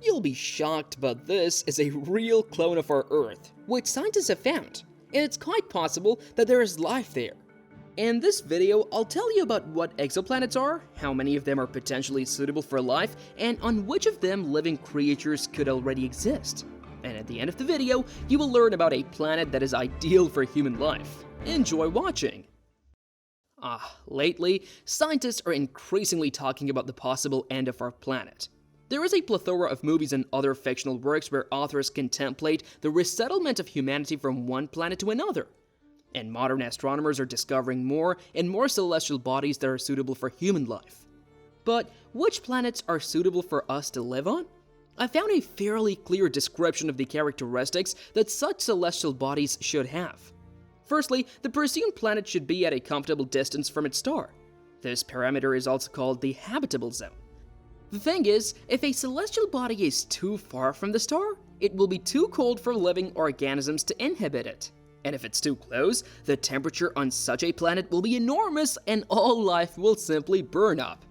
You'll be shocked, but this is a real clone of our Earth, which scientists have found, and it's quite possible that there is life there. In this video, I'll tell you about what exoplanets are, how many of them are potentially suitable for life, and on which of them living creatures could already exist. And at the end of the video, you will learn about a planet that is ideal for human life. Enjoy watching! Lately, scientists are increasingly talking about the possible end of our planet. There is a plethora of movies and other fictional works where authors contemplate the resettlement of humanity from one planet to another. And modern astronomers are discovering more and more celestial bodies that are suitable for human life. But which planets are suitable for us to live on? I found a fairly clear description of the characteristics that such celestial bodies should have. Firstly, the presumed planet should be at a comfortable distance from its star. This parameter is also called the habitable zone. The thing is, if a celestial body is too far from the star, it will be too cold for living organisms to inhabit it. And if it's too close, the temperature on such a planet will be enormous and all life will simply burn up.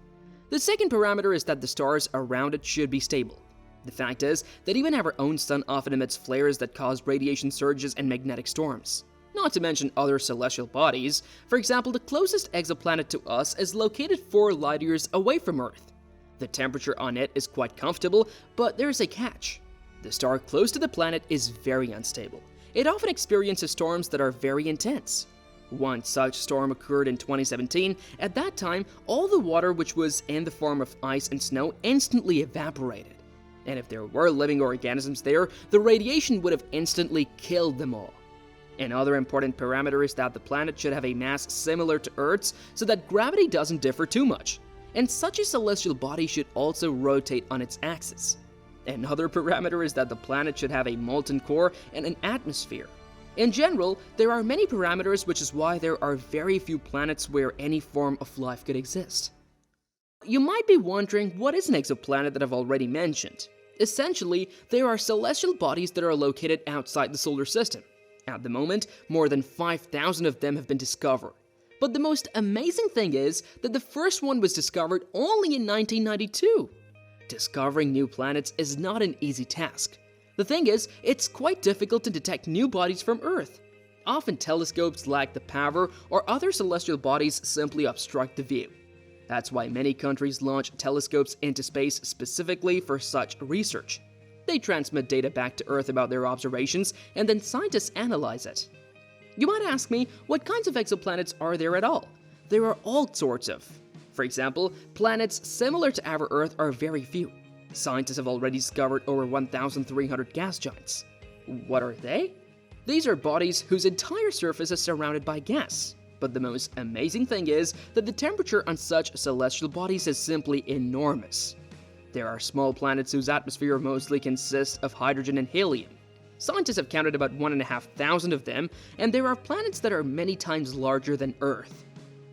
The second parameter is that the stars around it should be stable. The fact is that even our own sun often emits flares that cause radiation surges and magnetic storms. Not to mention other celestial bodies. For example, the closest exoplanet to us is located 4 light years away from Earth. The temperature on it is quite comfortable, but there's a catch. The star close to the planet is very unstable. It often experiences storms that are very intense. One such storm occurred in 2017. At that time, all the water which was in the form of ice and snow instantly evaporated. And if there were living organisms there, the radiation would have instantly killed them all. Another important parameter is that the planet should have a mass similar to Earth's so that gravity doesn't differ too much. And such a celestial body should also rotate on its axis. Another parameter is that the planet should have a molten core and an atmosphere. In general, there are many parameters, which is why there are very few planets where any form of life could exist. You might be wondering, what is an exoplanet that I've already mentioned? Essentially, there are celestial bodies that are located outside the solar system. At the moment, more than 5,000 of them have been discovered. But the most amazing thing is that the first one was discovered only in 1992. Discovering new planets is not an easy task. The thing is, it's quite difficult to detect new bodies from Earth. Often telescopes lack the power or other celestial bodies simply obstruct the view. That's why many countries launch telescopes into space specifically for such research. They transmit data back to Earth about their observations, and then scientists analyze it. You might ask me, what kinds of exoplanets are there at all? There are all sorts of. For example, planets similar to our Earth are very few. Scientists have already discovered over 1,300 gas giants. What are they? These are bodies whose entire surface is surrounded by gas. But the most amazing thing is that the temperature on such celestial bodies is simply enormous. There are small planets whose atmosphere mostly consists of hydrogen and helium. Scientists have counted about 1,500 of them, and there are planets that are many times larger than Earth.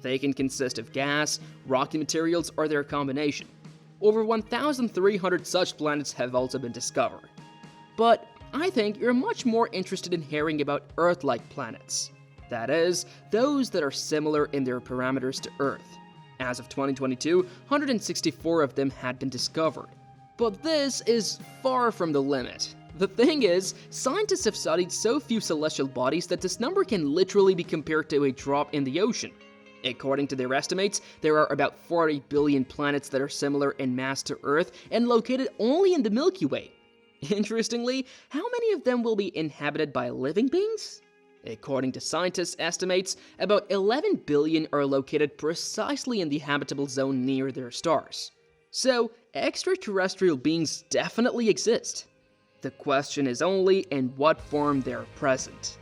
They can consist of gas, rocky materials, or their combination. Over 1,300 such planets have also been discovered. But I think you're much more interested in hearing about Earth-like planets. That is, those that are similar in their parameters to Earth. As of 2022, 164 of them had been discovered. But this is far from the limit. The thing is, scientists have studied so few celestial bodies that this number can literally be compared to a drop in the ocean. According to their estimates, there are about 40 billion planets that are similar in mass to Earth and located only in the Milky Way. Interestingly, how many of them will be inhabited by living beings? According to scientists' estimates, about 11 billion are located precisely in the habitable zone near their stars. So, extraterrestrial beings definitely exist. The question is only in what form they are present.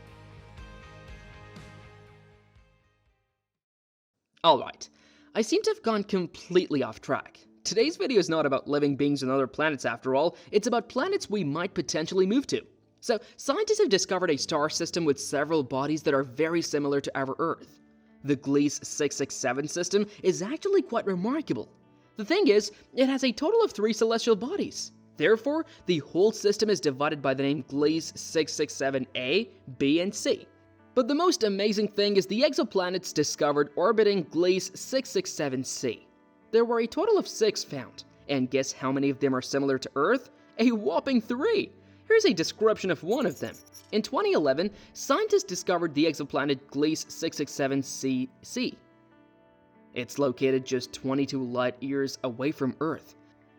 Alright, I seem to have gone completely off track. Today's video is not about living beings on other planets after all, it's about planets we might potentially move to. So, scientists have discovered a star system with several bodies that are very similar to our Earth. The Gliese 667 system is actually quite remarkable. The thing is, it has a total of 3 celestial bodies. Therefore, the whole system is divided by the name Gliese 667a, b, and c. But the most amazing thing is the exoplanets discovered orbiting Gliese 667c. There were a total of 6 found, and guess how many of them are similar to Earth? A whopping 3! Here's a description of one of them. In 2011, scientists discovered the exoplanet Gliese 667cc. It's located just 22 light-years away from Earth.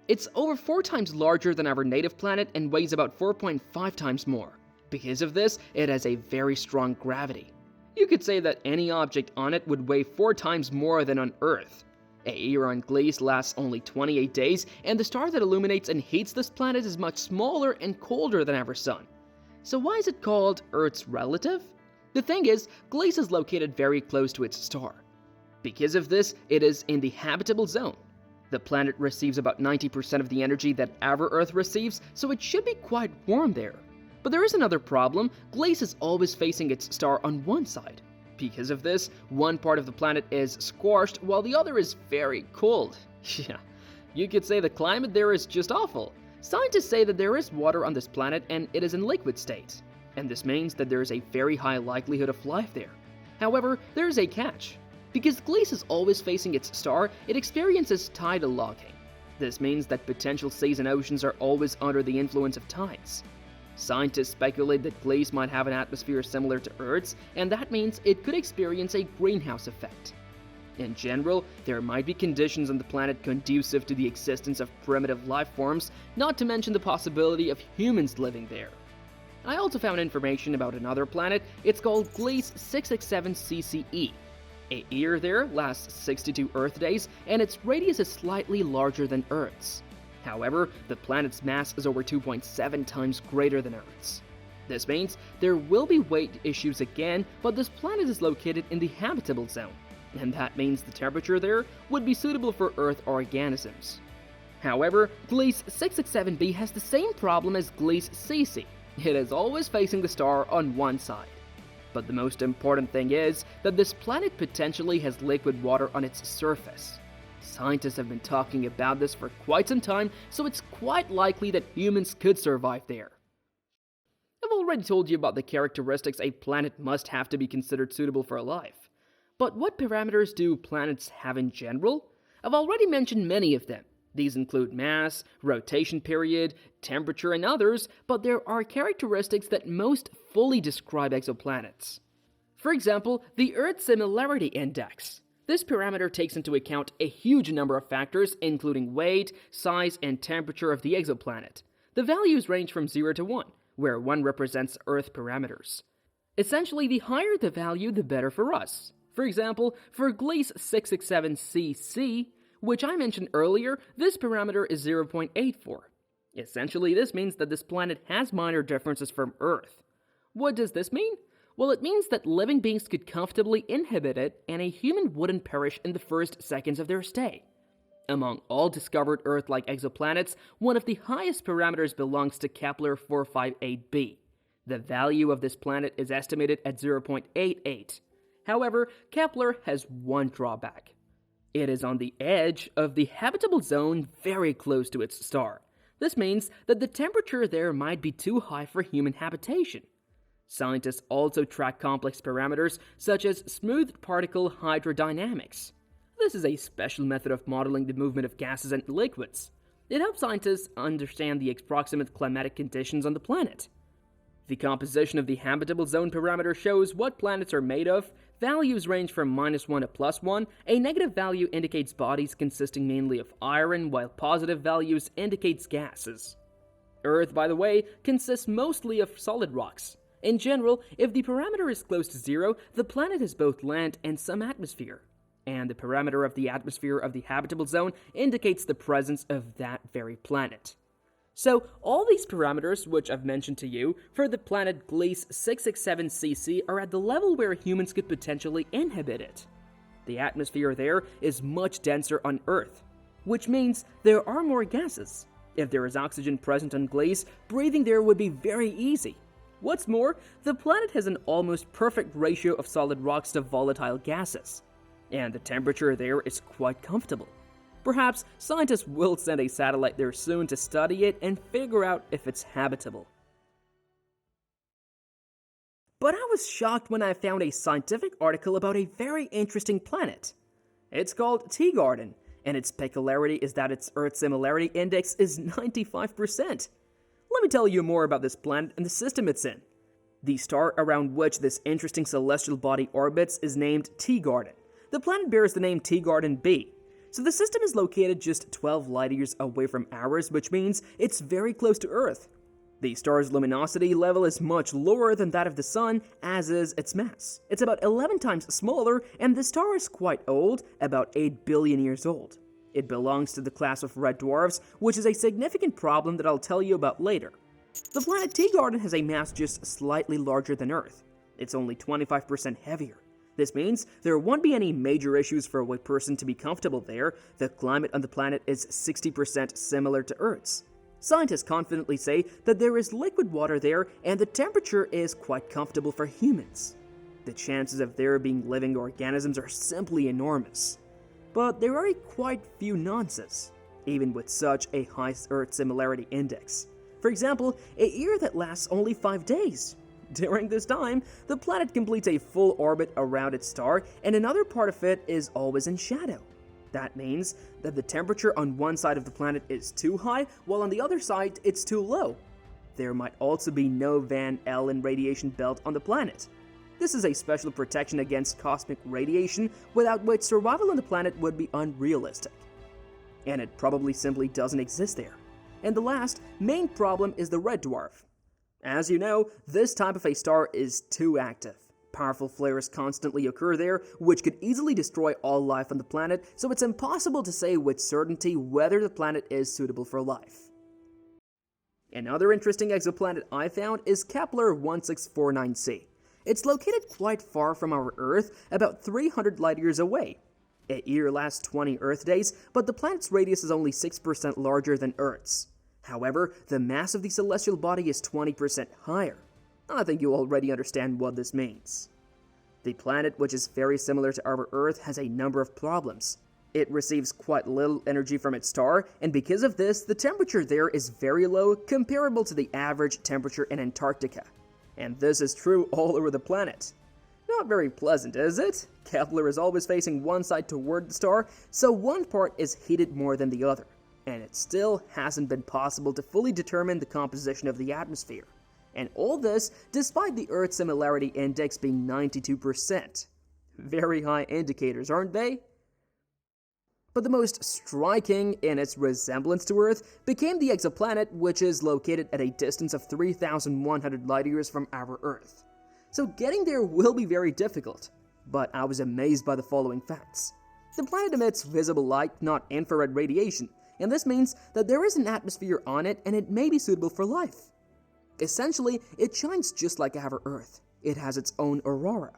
It's over 4 times larger than our native planet and weighs about 4.5 times more. Because of this, it has a very strong gravity. You could say that any object on it would weigh 4 times more than on Earth. A year on Gliese lasts only 28 days, and the star that illuminates and heats this planet is much smaller and colder than our Sun. So why is it called Earth's relative? The thing is, Gliese is located very close to its star. Because of this, it is in the habitable zone. The planet receives about 90% of the energy that our Earth receives, so it should be quite warm there. But there is another problem. Gliese is always facing its star on one side. Because of this, one part of the planet is scorched while the other is very cold. Yeah, you could say the climate there is just awful. Scientists say that there is water on this planet and it is in liquid state. And this means that there is a very high likelihood of life there. However, there is a catch. Because Gliese is always facing its star, it experiences tidal locking. This means that potential seas and oceans are always under the influence of tides. Scientists speculate that Gliese might have an atmosphere similar to Earth's, and that means it could experience a greenhouse effect. In general, there might be conditions on the planet conducive to the existence of primitive life forms, not to mention the possibility of humans living there. I also found information about another planet. It's called Gliese 667cce. A year there lasts 62 Earth days, and its radius is slightly larger than Earth's. However, the planet's mass is over 2.7 times greater than Earth's. This means there will be weight issues again, but this planet is located in the habitable zone, and that means the temperature there would be suitable for Earth organisms. However, Gliese 667b has the same problem as Gliese cc. It is always facing the star on one side. But the most important thing is that this planet potentially has liquid water on its surface. Scientists have been talking about this for quite some time, so it's quite likely that humans could survive there. I've already told you about the characteristics a planet must have to be considered suitable for life. But what parameters do planets have in general? I've already mentioned many of them. These include mass, rotation period, temperature, and others, but there are characteristics that most fully describe exoplanets. For example, the Earth Similarity Index. This parameter takes into account a huge number of factors, including weight, size, and temperature of the exoplanet. The values range from 0 to 1, where 1 represents Earth parameters. Essentially, the higher the value, the better for us. For example, for Gliese 667cc, which I mentioned earlier, this parameter is 0.84. Essentially, this means that this planet has minor differences from Earth. What does this mean? Well, it means that living beings could comfortably inhabit it, and a human wouldn't perish in the first seconds of their stay. Among all discovered Earth-like exoplanets, one of the highest parameters belongs to Kepler 458b. The value of this planet is estimated at 0.88. However, Kepler has one drawback. It is on the edge of the habitable zone, very close to its star. This means that the temperature there might be too high for human habitation. Scientists also track complex parameters such as smooth particle hydrodynamics. This is a special method of modeling the movement of gases and liquids. It helps scientists understand the approximate climatic conditions on the planet. The composition of the habitable zone parameter shows what planets are made of. Values range from -1 to +1. A negative value indicates bodies consisting mainly of iron, while positive values indicates gases. Earth, by the way, consists mostly of solid rocks. In general, if the parameter is close to 0, the planet has both land and some atmosphere. And the parameter of the atmosphere of the habitable zone indicates the presence of that very planet. So, all these parameters, which I've mentioned to you, for the planet Gliese 667cc are at the level where humans could potentially inhabit it. The atmosphere there is much denser on Earth, which means there are more gases. If there is oxygen present on Gliese, breathing there would be very easy. What's more, the planet has an almost perfect ratio of solid rocks to volatile gases, and the temperature there is quite comfortable. Perhaps scientists will send a satellite there soon to study it and figure out if it's habitable. But I was shocked when I found a scientific article about a very interesting planet. It's called TEEGARDEN, and its peculiarity is that its Earth Similarity Index is 95%. me tell you more about this planet and the system it's in. The star around which this interesting celestial body orbits is named TEEGARDEN. The planet bears the name TEEGARDEN b. So the system is located just 12 light years away from ours, which means it's very close to Earth. The star's luminosity level is much lower than that of the Sun, as is its mass. It's about 11 times smaller, and the star is quite old, about 8 billion years old. It belongs to the class of red dwarfs, which is a significant problem that I'll tell you about later. The planet TEEGARDEN has a mass just slightly larger than Earth. It's only 25% heavier. This means there won't be any major issues for a person to be comfortable there. The climate on the planet is 60% similar to Earth's. Scientists confidently say that there is liquid water there and the temperature is quite comfortable for humans. The chances of there being living organisms are simply enormous. But there are quite few nonsense, even with such a high Earth similarity index. For example, a year that lasts only 5 days. During this time, the planet completes a full orbit around its star, and another part of it is always in shadow. That means that the temperature on one side of the planet is too high, while on the other side it's too low. There might also be no Van Allen radiation belt on the planet. This is a special protection against cosmic radiation, without which survival on the planet would be unrealistic. And it probably simply doesn't exist there. And the last main problem is the red dwarf. As you know, this type of a star is too active. Powerful flares constantly occur there, which could easily destroy all life on the planet, so it's impossible to say with certainty whether the planet is suitable for life. Another interesting exoplanet I found is Kepler 1649c. It's located quite far from our Earth, about 300 light years away. A year lasts 20 Earth days, but the planet's radius is only 6% larger than Earth's. However, the mass of the celestial body is 20% higher. I think you already understand what this means. The planet, which is very similar to our Earth, has a number of problems. It receives quite little energy from its star, and because of this, the temperature there is very low, comparable to the average temperature in Antarctica. And this is true all over the planet. Not very pleasant, is it? Kepler is always facing one side toward the star, so one part is heated more than the other. And it still hasn't been possible to fully determine the composition of the atmosphere. And all this despite the Earth Similarity Index being 92%. Very high indicators, aren't they? But the most striking in its resemblance to Earth became the exoplanet, which is located at a distance of 3,100 light years from our Earth. So getting there will be very difficult, but I was amazed by the following facts. The planet emits visible light, not infrared radiation, and this means that there is an atmosphere on it and it may be suitable for life. Essentially, it shines just like our Earth. It has its own aurora.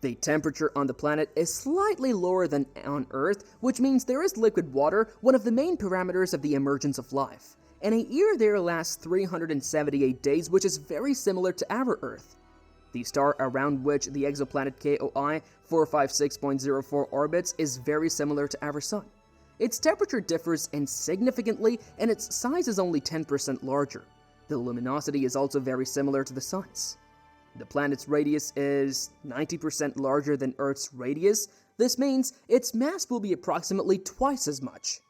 The temperature on the planet is slightly lower than on Earth, which means there is liquid water, one of the main parameters of the emergence of life. And a year there lasts 378 days, which is very similar to our Earth. The star around which the exoplanet KOI 456.04 orbits is very similar to our Sun. Its temperature differs insignificantly, and its size is only 10% larger. The luminosity is also very similar to the Sun's. The planet's radius is 90% larger than Earth's radius. This means its mass will be approximately twice as much.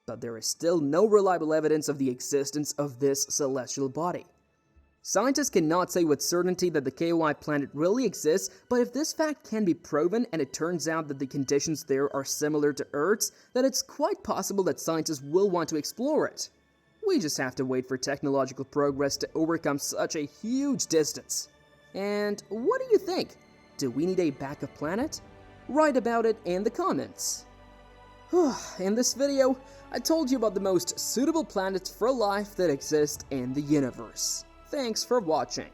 But there is still no reliable evidence of the existence of this celestial body. Scientists cannot say with certainty that the KOI planet really exists, but if this fact can be proven and it turns out that the conditions there are similar to Earth's, then it's quite possible that scientists will want to explore it. We just have to wait for technological progress to overcome such a huge distance. And what do you think? Do we need a backup planet? Write about it in the comments. In this video, I told you about the most suitable planets for life that exist in the universe. Thanks for watching.